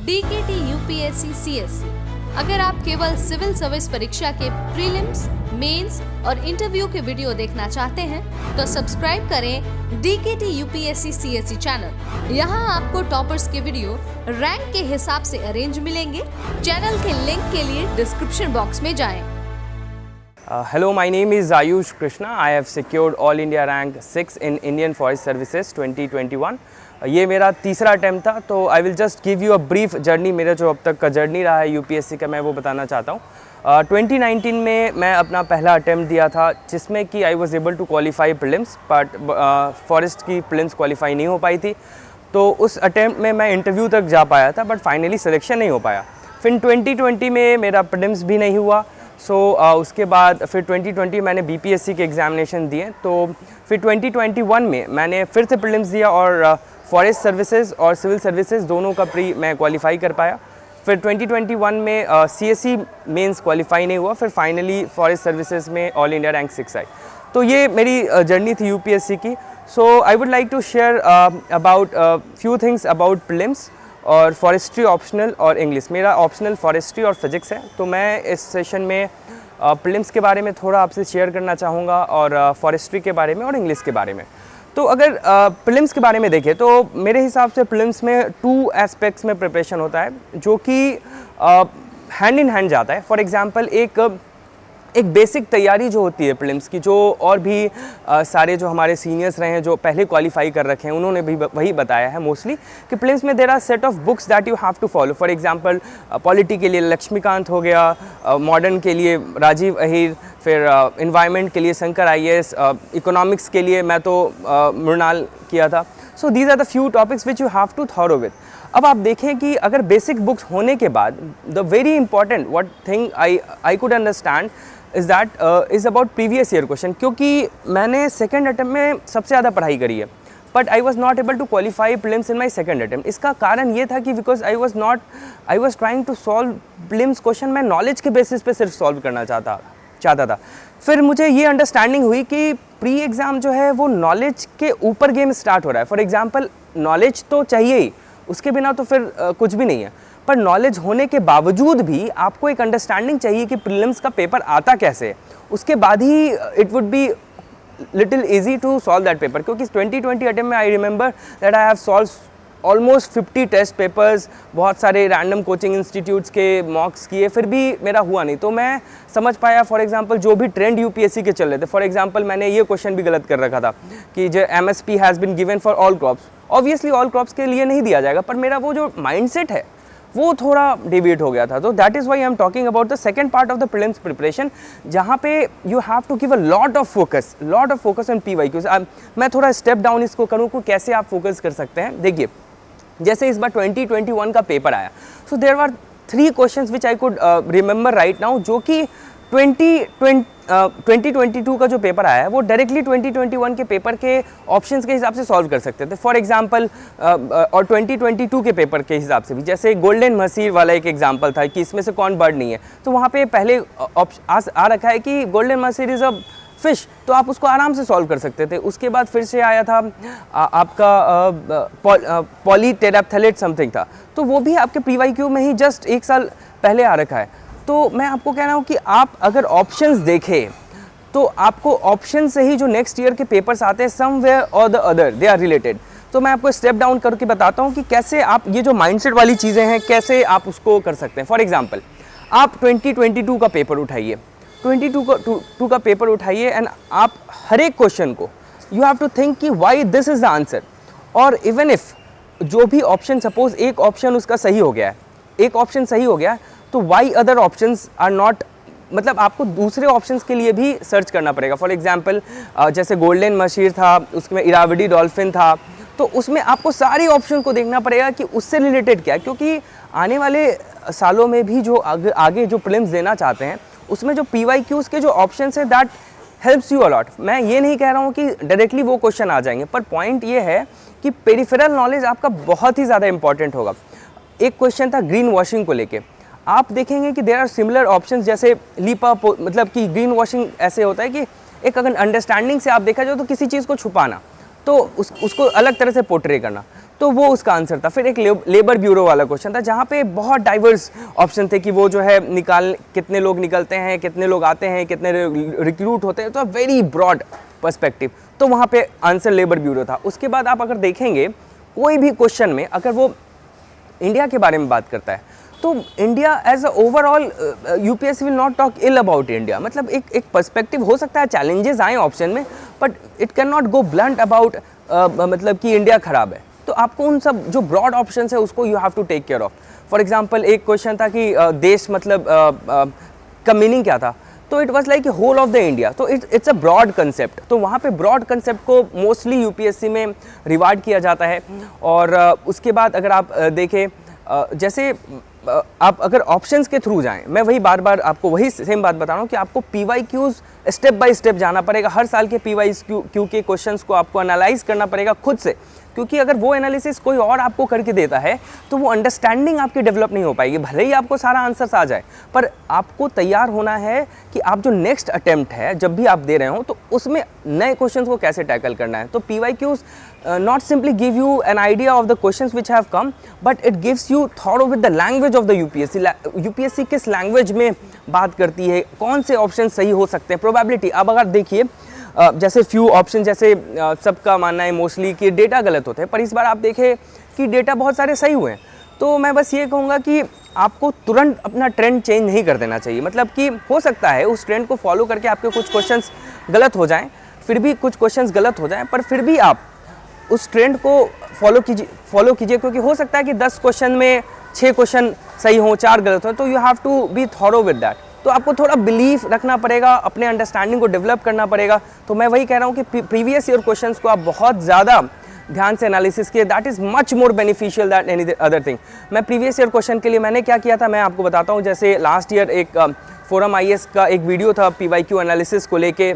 DKT UPSC CSC। अगर आप केवल सिविल सर्विस परीक्षा के प्रीलिम्स, मेंस और इंटरव्यू के वीडियो देखना चाहते हैं तो सब्सक्राइब करें DKT UPSC CSC चैनल। यहाँ आपको टॉपर्स के वीडियो रैंक के हिसाब से अरेंज मिलेंगे। चैनल के लिंक के लिए डिस्क्रिप्शन बॉक्स में जाएं। Hello, my name is Ayush Krishna. I have secured All India Rank 6 in Indian Forest Services 2021. ये मेरा तीसरा अटैम्प्ट था, तो I will just give you a brief journey. मेरा जो अब तक का जर्नी रहा है यूपीएससी का, मैं वो बताना चाहता हूँ। 2019 में मैं अपना पहला अटैम्प्ट दिया था, जिसमें कि I was able to qualify prelims, but forest की प्रीलिम्स क्वालिफाई नहीं हो पाई थी। तो उस अटैम्प्ट में मैं इंटरव्यू तक जा पाया था, बट फाइनली सिलेक्शन नहीं हो पाया। फिर 2020 में मेरा प्रीलिम्स भी नहीं हुआ। उसके बाद फिर 2020 मैंने बीपीएससी के एग्ज़ामिनेशन दिए। तो फिर 2021 में मैंने फिर से प्रीलिम्स दिया और फॉरेस्ट सर्विसेज और सिविल सर्विसेज दोनों का प्री मैं क्वालिफाई कर पाया। फिर 2021 में सीएससी मेंस क्वालिफाई नहीं हुआ। फिर फाइनली फॉरेस्ट सर्विसेज में ऑल इंडिया रैंक 6 आई। तो ये मेरी जर्नी थी यूपीएससी की। So I would like to share about few things about prelims और फॉरेस्ट्री ऑप्शनल और इंग्लिश। मेरा ऑप्शनल फॉरेस्ट्री और फिजिक्स है, तो मैं इस सेशन में प्रीलिम्स के बारे में थोड़ा आपसे शेयर करना चाहूँगा और फॉरेस्ट्री के बारे में और इंग्लिश के बारे में। तो अगर प्रीलिम्स के बारे में देखें तो मेरे हिसाब से प्रीलिम्स में 2 एस्पेक्ट्स में प्रिपरेशन होता है, जो कि हैंड इन हैंड जाता है। फॉर एग्जांपल एक बेसिक तैयारी जो होती है प्रीलिम्स की, जो और भी सारे जो हमारे सीनियर्स रहे हैं जो पहले क्वालिफाई कर रखे हैं, उन्होंने भी वही बताया है मोस्टली कि प्रीलिम्स में there are set of books that you have to follow. For example polity के लिए लक्ष्मीकांत हो गया, मॉडर्न के लिए राजीव अहीर, फिर इन्वायरमेंट के लिए शंकर IAS, इकोनॉमिक्स के लिए मैं तो मृणाल किया था। So these are the few topics which you have to thorough with. अब आप देखें कि अगर बेसिक बुक्स होने के बाद the very important what thing I could understand is that is about previous year question, क्योंकि मैंने सेकेंड अटैम्प्ट में सबसे ज़्यादा पढ़ाई करी है, but I was not able to qualify prelims in my second attempt. इसका कारण ये था कि because I was trying to solve prelims question, मैं नॉलेज के बेसिस पे सिर्फ सॉल्व करना चाहता था। फिर मुझे ये अंडरस्टैंडिंग हुई कि प्री एग्ज़ाम जो है वो नॉलेज के ऊपर गेम स्टार्ट हो रहा है। फॉर एग्जाम्पल नॉलेज तो चाहिए ही, उसके बिना तो फिर कुछ भी नहीं है, पर नॉलेज होने के बावजूद भी आपको एक अंडरस्टैंडिंग चाहिए कि प्रीलिम्स का पेपर आता कैसे है। उसके बाद ही it would be little easy to solve that paper. क्योंकि 2020 अटेम्प्ट में I remember that I have solve almost 50 test papers, बहुत सारे रैंडम कोचिंग इंस्टीट्यूट्स के मॉक्स किए, फिर भी मेरा हुआ नहीं। तो मैं समझ पाया फॉर एग्जांपल जो भी ट्रेंड यूपीएससी के चल रहे थे। फॉर एग्जांपल मैंने ये क्वेश्चन भी गलत कर रखा था कि जो MSP has been given for all crops, obviously all crops के लिए नहीं दिया जाएगा, पर मेरा वो जो माइंडसेट है वो थोड़ा डेविएट हो गया था। तो that is why I am talking about the second part of the prelims preparation, जहाँ पे you have to give a lot of focus on PYQs। मैं थोड़ा स्टेप डाउन इसको करूँ कि कैसे आप फोकस कर सकते हैं। देखिए, जैसे इस बार 2021 का पेपर आया, so there were 3 questions which I could remember right now, जो कि 2022 का जो पेपर आया है वो डायरेक्टली 2021 के पेपर के ऑप्शंस के हिसाब से सॉल्व कर सकते थे। फॉर एग्जांपल और 2022 के पेपर के हिसाब से भी, जैसे गोल्डन मसीर वाला एक एग्जांपल था कि इसमें से कौन बर्ड नहीं है, तो वहाँ पे पहले आ रखा है कि गोल्डन मसीर इज़ अ फिश, तो आप उसको आराम से सॉल्व कर सकते थे। उसके बाद फिर से आया था आपका पॉलीटेराप्थेलेट समथिंग था, तो वो भी आपके PYQ में ही जस्ट 1 साल पहले आ रखा है। तो मैं आपको कह रहा हूँ कि आप अगर ऑप्शंस देखें तो आपको ऑप्शन से ही जो नेक्स्ट ईयर के पेपर्स आते हैं समवेयर और the other they are related. तो मैं आपको स्टेप डाउन करके बताता हूँ कि कैसे आप ये जो माइंडसेट वाली चीज़ें हैं कैसे आप उसको कर सकते हैं। फॉर एग्जांपल आप 2022 का पेपर उठाइए, 22 का पेपर उठाइए एंड आप हर एक क्वेश्चन को यू हैव टू थिंक कि why this is the answer. और इवन इफ़ जो भी ऑप्शन, सपोज एक ऑप्शन उसका सही हो गया है, एक ऑप्शन सही हो गया, तो why other options are not, मतलब आपको दूसरे ऑप्शंस के लिए भी सर्च करना पड़ेगा। फॉर एग्जांपल जैसे गोल्डन मशीर था, उसमें इरावडी डॉल्फिन था, तो उसमें आपको सारे ऑप्शन को देखना पड़ेगा कि उससे रिलेटेड क्या है, क्योंकि आने वाले सालों में भी जो आगे जो प्रीलिम्स देना चाहते हैं उसमें जो PYQs के जो ऑप्शंस है दैट हेल्प्स यू अलॉट। मैं ये नहीं कह रहा हूँ कि डायरेक्टली वो क्वेश्चन आ जाएंगे, पर पॉइंट ये है कि पेरिफेरल नॉलेज आपका बहुत ही ज़्यादा इंपॉर्टेंट होगा। एक क्वेश्चन था ग्रीन वॉशिंग को लेके, आप देखेंगे कि देयर आर सिमिलर ऑप्शंस, जैसे लीपा, मतलब कि ग्रीन वॉशिंग ऐसे होता है कि एक अगर अंडरस्टैंडिंग से आप देखा जाए तो किसी चीज़ को छुपाना, तो उसको अलग तरह से पोर्ट्रे करना। तो वो उसका आंसर था। फिर एक लेबर ब्यूरो वाला क्वेश्चन था जहाँ पे बहुत डाइवर्स ऑप्शन थे कि वो जो है कितने लोग निकलते हैं, कितने लोग आते हैं, कितने रिक्रूट होते हैं, तो वेरी ब्रॉड पर्सपेक्टिव, तो वहाँ पे आंसर लेबर ब्यूरो था। उसके बाद आप अगर देखेंगे कोई भी क्वेश्चन में अगर वो इंडिया के बारे में बात करता है तो India as a overall UPSC will not talk ill about India, मतलब एक पर्सपेक्टिव हो सकता है चैलेंजेस आए ऑप्शन में, but it can not go blunt about मतलब कि इंडिया खराब है। तो आपको उन सब जो ब्रॉड ऑप्शन है उसको you have to take care of. For example एक क्वेश्चन था कि देश मतलब का मीनिंग क्या था, तो it was like whole of the India, तो इट्स अ ब्रॉड कंसेप्ट। तो वहाँ पे ब्रॉड कंसेप्ट को मोस्टली यूपीएससी में रिवार्ड किया जाता है। और उसके बाद अगर आप देखें जैसे आप अगर ऑप्शंस के थ्रू जाएं, मैं वही बार बार आपको वही सेम बात बता रहा हूँ कि आपको पीवाईक्यूज स्टेप बाय स्टेप जाना पड़ेगा। हर साल के पीवाईक्यू के क्वेश्चंस को आपको एनालाइज करना पड़ेगा खुद से, क्योंकि अगर वो एनालिसिस कोई और आपको करके देता है तो वो अंडरस्टैंडिंग आपकी डेवलप नहीं हो पाएगी। भले ही आपको सारा आंसर्स आ जाए, पर आपको तैयार होना है कि आप जो नेक्स्ट अटेम्प्ट है जब भी आप दे रहे हो तो उसमें नए क्वेश्चंस को कैसे टैकल करना है। तो PYQs not simply give you an idea of the questions which have come, but it gives you thorough with the language of the UPSC. UPSC किस लैंग्वेज में बात करती है, कौन से ऑप्शन सही हो सकते हैं, प्रोबेबिलिटी। अब अगर देखिए जैसे फ्यू ऑप्शन, जैसे सबका मानना है मोस्टली कि डेटा गलत होते हैं, पर इस बार आप देखें कि डेटा बहुत सारे सही हुए हैं। तो मैं बस ये कहूँगा कि आपको तुरंत अपना ट्रेंड चेंज नहीं कर देना चाहिए, मतलब कि हो सकता है उस ट्रेंड को फॉलो करके आपके कुछ क्वेश्चंस गलत हो जाएं, फिर भी कुछ क्वेश्चंस गलत हो जाएं, पर फिर भी आप उस ट्रेंड को फॉलो कीजिए, क्योंकि हो सकता है कि 10 क्वेश्चन में 6 क्वेश्चन सही हों, 4 गलत हों, तो you have to be thorough with that. तो आपको थोड़ा बिलीफ रखना पड़ेगा, अपने अंडरस्टैंडिंग को डेवलप करना पड़ेगा। तो मैं वही कह रहा हूँ कि प्रीवियस ईयर क्वेश्चंस को आप बहुत ज़्यादा ध्यान से एनालिसिस किए, that is much more beneficial that any other thing. मैं प्रीवियस ईयर क्वेश्चन के लिए मैंने क्या किया था मैं आपको बताता हूँ। जैसे लास्ट ईयर एक फोरम IAS का एक वीडियो था PYQ एनालिसिस को लेके,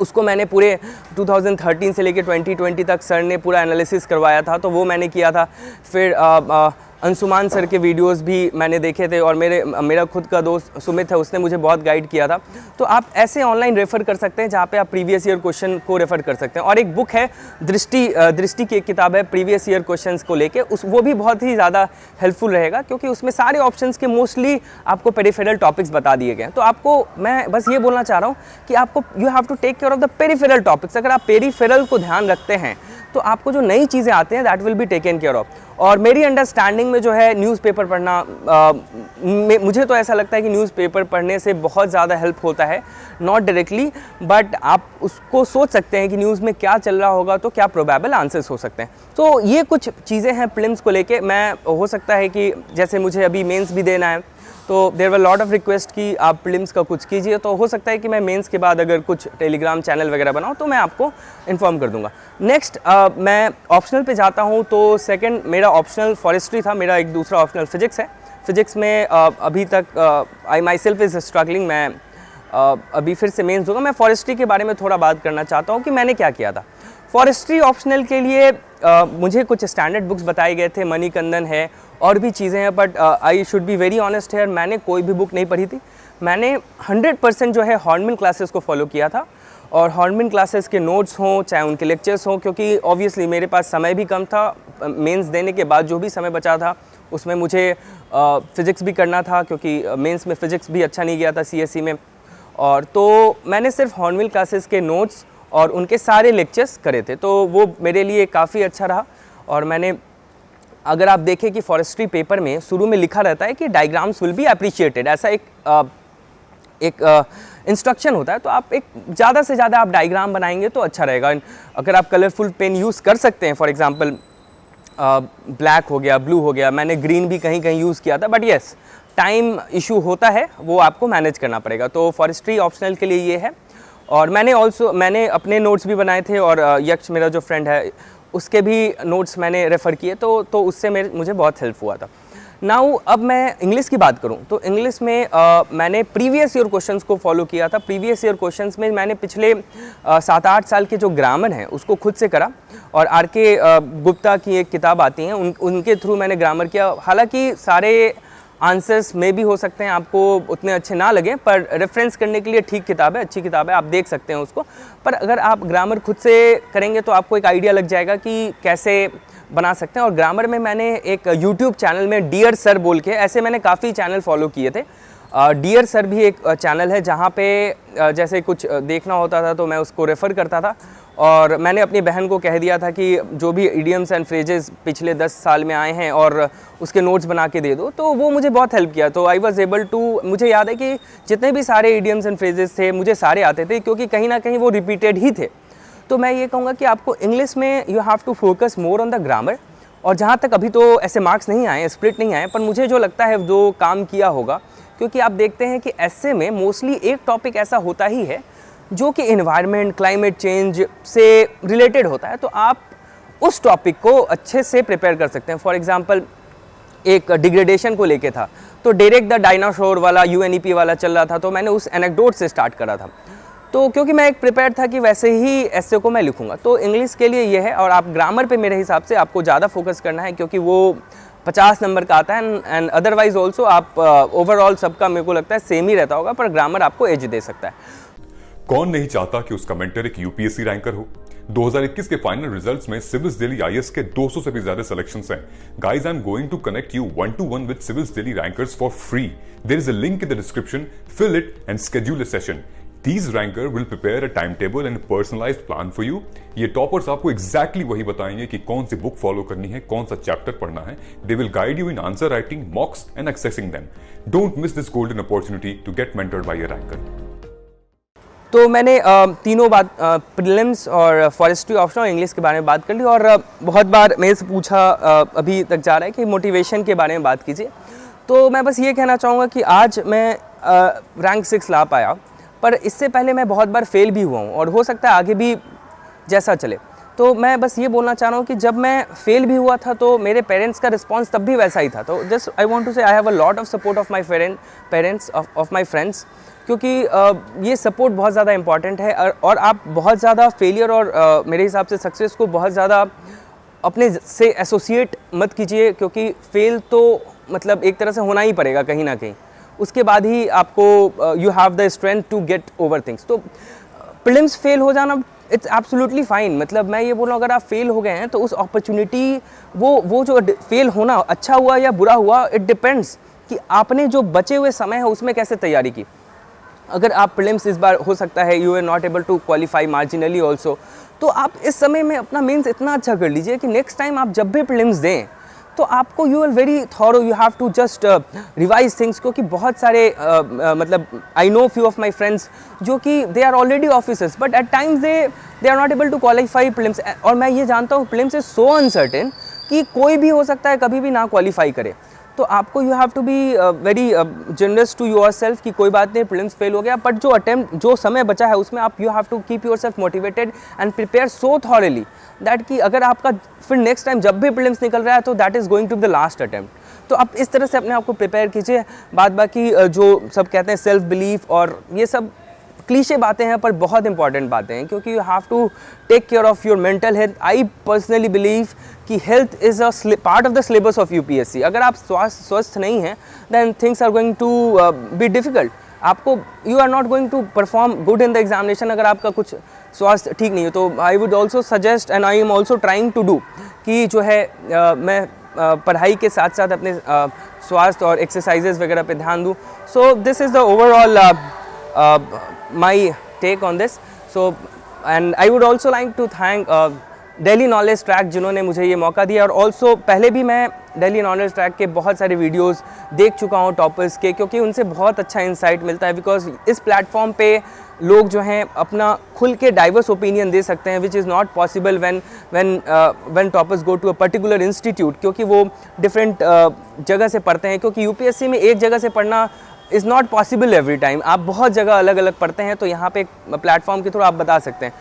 उसको मैंने पूरे 2013 से लेके 2020 तक सर ने पूरा एनालिसिस करवाया था, तो वो मैंने किया था। फिर अंशुमान सर के वीडियोस भी मैंने देखे थे, और मेरा खुद का दोस्त सुमित है, उसने मुझे बहुत गाइड किया था। तो आप ऐसे ऑनलाइन रेफ़र कर सकते हैं जहाँ पे आप प्रीवियस ईयर क्वेश्चन को रेफ़र कर सकते हैं। और एक बुक है दृष्टि की एक किताब है प्रीवियस ईयर क्वेश्चंस को लेके, वो भी बहुत ही ज़्यादा हेल्पफुल रहेगा, क्योंकि उसमें सारे ऑप्शंस के मोस्टली आपको पेरिफेरल टॉपिक्स बता दिए गए हैं। तो आपको मैं बस ये बोलना चाह रहा हूँ कि आपको you have to take care of the peripheral topics. अगर आप पेरिफेरल को ध्यान रखते हैं तो आपको जो नई चीज़ें आती हैं that will be taken care of. और मेरी अंडरस्टैंडिंग में जो है न्यूज़पेपर पढ़ना, मुझे तो ऐसा लगता है कि न्यूज़पेपर पढ़ने से बहुत ज़्यादा हेल्प होता है, नॉट डायरेक्टली, बट आप उसको सोच सकते हैं कि न्यूज़ में क्या चल रहा होगा, तो क्या प्रोबेबल आंसर्स हो सकते हैं। तो ये कुछ चीज़ें हैं प्रीलिम्स को लेके। मैं हो सकता है कि जैसे मुझे अभी मेंस भी देना है, तो there were lot of request कि आप प्रीलिम्स का कुछ कीजिए, तो हो सकता है कि मैं मेंस के बाद अगर कुछ टेलीग्राम चैनल वगैरह बनाऊँ तो मैं आपको इन्फॉर्म कर दूंगा। नेक्स्ट मैं ऑप्शनल पे जाता हूँ। तो सेकंड मेरा ऑप्शनल फॉरेस्ट्री था, मेरा एक दूसरा ऑप्शनल फिजिक्स है। फिजिक्स में अभी तक आई माई सेल्फ इज़ स्ट्रगलिंग, मैं अभी फिर से मेंस दूंगा। मैं फॉरेस्ट्री के बारे में थोड़ा बात करना चाहता हूँ कि मैंने क्या किया था। फॉरेस्ट्री ऑप्शनल के लिए मुझे कुछ स्टैंडर्ड बुक्स बताए गए थे, मणिकंदन है और भी चीज़ें हैं, but I should be very honest है, मैंने कोई भी बुक नहीं पढ़ी थी। मैंने 100% जो है हॉर्नबिल क्लासेस को फॉलो किया था, और हॉर्नबिल क्लासेस के नोट्स हों चाहे उनके लेक्चर्स हों, क्योंकि ऑब्वियसली मेरे पास समय भी कम था। मेंस देने के बाद जो भी समय बचा था उसमें मुझे फ़िज़िक्स भी करना था, क्योंकि मेंस में फ़िज़िक्स भी अच्छा नहीं गया था CSE में। और तो मैंने सिर्फ हॉर्नबिल क्लासेस के नोट्स और उनके सारे लेक्चर्स करे थे, तो वो मेरे लिए काफ़ी अच्छा रहा। और मैंने, अगर आप देखें कि फॉरेस्ट्री पेपर में शुरू में लिखा रहता है कि डायग्राम्स विल बी अप्रिशिएटेड, ऐसा एक इंस्ट्रक्शन होता है, तो आप एक ज़्यादा से ज़्यादा आप डायग्राम बनाएंगे तो अच्छा रहेगा। अगर आप कलरफुल पेन यूज़ कर सकते हैं, फॉर एग्जांपल ब्लैक हो गया, ब्लू हो गया, मैंने ग्रीन भी कहीं कहीं यूज़ किया था, बट येस टाइम इशू होता है, वो आपको मैनेज करना पड़ेगा। तो फॉरेस्ट्री ऑप्शनल के लिए ये है। और मैंने अपने नोट्स भी बनाए थे, और यक्ष मेरा जो फ्रेंड है उसके भी नोट्स मैंने रेफ़र किए, तो उससे मुझे बहुत हेल्प हुआ था। नाउ अब मैं इंग्लिश की बात करूं तो इंग्लिश में मैंने प्रीवियस ईयर क्वेश्चंस को फॉलो किया था। प्रीवियस ईयर क्वेश्चंस में मैंने पिछले 7-8 साल के जो ग्रामर हैं उसको खुद से करा, और RK गुप्ता की एक किताब आती हैं उनके थ्रू मैंने ग्रामर किया। हालांकि सारे आंसर्स में भी हो सकते हैं आपको उतने अच्छे ना लगें, पर रेफरेंस करने के लिए ठीक किताब है, अच्छी किताब है, आप देख सकते हैं उसको। पर अगर आप ग्रामर खुद से करेंगे तो आपको एक आइडिया लग जाएगा कि कैसे बना सकते हैं। और ग्रामर में मैंने एक यूट्यूब चैनल में डियर सर बोल के, ऐसे मैंने काफ़ी चैनल फॉलो किए थे। डियर सर भी एक चैनल है जहाँ पे जैसे कुछ देखना होता था तो मैं उसको रेफ़र करता था, और मैंने अपनी बहन को कह दिया था कि जो भी इडियम्स एंड फ्रेजेस पिछले 10 साल में आए हैं और उसके नोट्स बना के दे दो, तो वो मुझे बहुत हेल्प किया। तो आई वॉज एबल टू, मुझे याद है कि जितने भी सारे इडियम्स एंड फ्रेजेस थे मुझे सारे आते थे, क्योंकि कहीं ना कहीं वो रिपीटेड ही थे। तो मैं ये कहूँगा कि आपको इंग्लिश में you have to focus more on the grammar. और जहाँ तक अभी तो ऐसे मार्क्स नहीं आए, स्प्लिट नहीं आए, पर मुझे जो लगता है जो काम किया होगा, क्योंकि आप देखते हैं कि ऐसे में मोस्टली एक टॉपिक ऐसा होता ही है जो कि इन्वायरमेंट, क्लाइमेट चेंज से रिलेटेड होता है, तो आप उस टॉपिक को अच्छे से प्रिपेयर कर सकते हैं। फॉर एग्जांपल एक डिग्रेडेशन को लेके था, तो डायरेक्ट द डायनासोर वाला UNEP वाला चल रहा था, तो मैंने उस एनेक्डोट से स्टार्ट करा था। तो क्योंकि मैं एक प्रिपेयर था कि वैसे ही ऐसे को मैं लिखूंगा, तो इंग्लिश के लिए ये है। और आप ग्रामर पे मेरे हिसाब से आपको ज़्यादा फोकस करना है, क्योंकि वो 50 नंबर का आता है, एंड अदरवाइज ऑल्सो आप ओवरऑल सबका मेरे को लगता है सेम ही रहता होगा, पर ग्रामर आपको एज दे सकता है। कौन नहीं चाहता कि उसका मेंटर एक यूपीएससी रैंकर हो। 2021 के फाइनल रिजल्ट्स में सिविल्स दिल्ली आईएएस के 200 से भी ज्यादा सिलेक्शंस हैं। Guys, I am going to connect you 1-to-1 with civils Delhi rankers for free. There is a link in the description, fill it and schedule a session. These ranker will prepare a timetable and a personalized plan for you. ये toppers आपको exactly वही बताएंगे कि कौन सी book follow करनी है, कौन सा चैप्टर पढ़ना है। They will guide you in answer writing, mocks and accessing them. Don't miss this golden opportunity to get mentored by a ranker. तो मैंने तीनों बात प्रीलिम्स और फॉरेस्ट्री ऑप्शन और इंग्लिश के बारे में बात कर ली, और बहुत बार मेरे से पूछा अभी तक जा रहा है कि मोटिवेशन के बारे में बात कीजिए। तो मैं बस ये कहना चाहूँगा कि आज मैं रैंक 6 ला पाया, पर इससे पहले मैं बहुत बार फेल भी हुआ हूँ, और हो सकता है आगे भी जैसा चले। तो मैं बस ये बोलना चाह रहा हूँ कि जब मैं फेल भी हुआ था तो मेरे पेरेंट्स का रिस्पांस तब भी वैसा ही था। तो जस्ट आई वांट टू से I have a lot of support of my parents of my friends, क्योंकि ये सपोर्ट बहुत ज़्यादा इंपॉर्टेंट है। और आप बहुत ज़्यादा फेलियर और मेरे हिसाब से सक्सेस को बहुत ज़्यादा अपने से एसोसिएट मत कीजिए, क्योंकि फेल तो मतलब एक तरह से होना ही पड़ेगा कहीं ना कहीं, उसके बाद ही आपको you have the strength to get over things. तो प्रीलिम्स फेल हो जाना इट्स एब्सोल्युटली फाइन। मतलब मैं ये बोल रहा हूँ, अगर आप फेल हो गए हैं तो उस अपॉर्चुनिटी वो जो फेल होना अच्छा हुआ या बुरा हुआ, इट डिपेंड्स कि आपने जो बचे हुए समय है उसमें कैसे तैयारी की। अगर आप प्रीलिम्स इस बार हो सकता है you are not able to qualify marginally also, तो आप इस समय में अपना मेंस इतना अच्छा कर लीजिए कि नेक्स्ट टाइम आप जब भी प्रीलिम्स दें तो आपको you are very thorough, you have to just revise things. क्योंकि बहुत सारे मतलब I know few of my friends जो कि they are already officers, but at times they are not able to qualify prelims. और मैं ये जानता हूँ प्रीलिम्स इज सो अनसर्टेन कि कोई भी हो सकता है कभी भी ना क्वालिफाई करे। तो आपको you have to be very generous to yourself कि कोई बात नहीं, प्रीलिम्स फेल हो गया, बट जो समय बचा है उसमें आप you have to keep yourself motivated and prepare so thoroughly that कि अगर आपका फिर नेक्स्ट टाइम जब भी प्रीलिम्स निकल रहा है तो that is going to the last attempt. तो आप इस तरह से अपने आप को प्रिपेयर कीजिए। बाद बाकी जो सब कहते हैं सेल्फ बिलीफ और ये सब क्लीशे बातें हैं, पर बहुत इंपॉर्टेंट बातें हैं, क्योंकि you have to take care of your mental health. I personally believe कि health is a part of the syllabus of UPSC. अगर आप स्वस्थ नहीं हैं then things are going to be difficult. आपको you are not going to perform good in the examination अगर आपका कुछ स्वास्थ्य ठीक नहीं हो। तो I would also suggest and I am also trying to do कि जो है मैं पढ़ाई के साथ साथ अपने स्वास्थ्य और एक्सरसाइजेज वगैरह पे ध्यान दूँ। So this is the overall my take on this. So and I would also like to thank Delhi Knowledge Track जिन्होंने मुझे ये मौका दिया। और ऑल्सो पहले भी मैं Delhi Knowledge Track के बहुत सारे वीडियोस देख चुका हूँ टॉपर्स के, क्योंकि उनसे बहुत अच्छा इंसाइट मिलता है। बिकॉज इस प्लेटफॉर्म पे लोग जो हैं अपना खुल के डाइवर्स ओपिनियन दे सकते हैं, which is not possible when toppers go to a particular institute, क्योंकि वो डिफरेंट जगह से पढ़ते हैं। क्योंकि यूपीएससी में एक जगह से पढ़ना is not possible every time, आप बहुत जगह अलग अलग पढ़ते हैं। तो यहाँ पे प्लेटफॉर्म के थ्रू आप बता सकते हैं।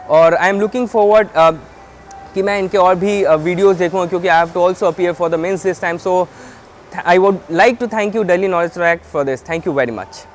और आई एम लुकिंग फॉरवर्ड कि मैं इनके और भी वीडियोस देखूँ, क्योंकि I have to also appear for the mains this time. So I would like to thank you Delhi Knowledge Track for this. Thank you very much.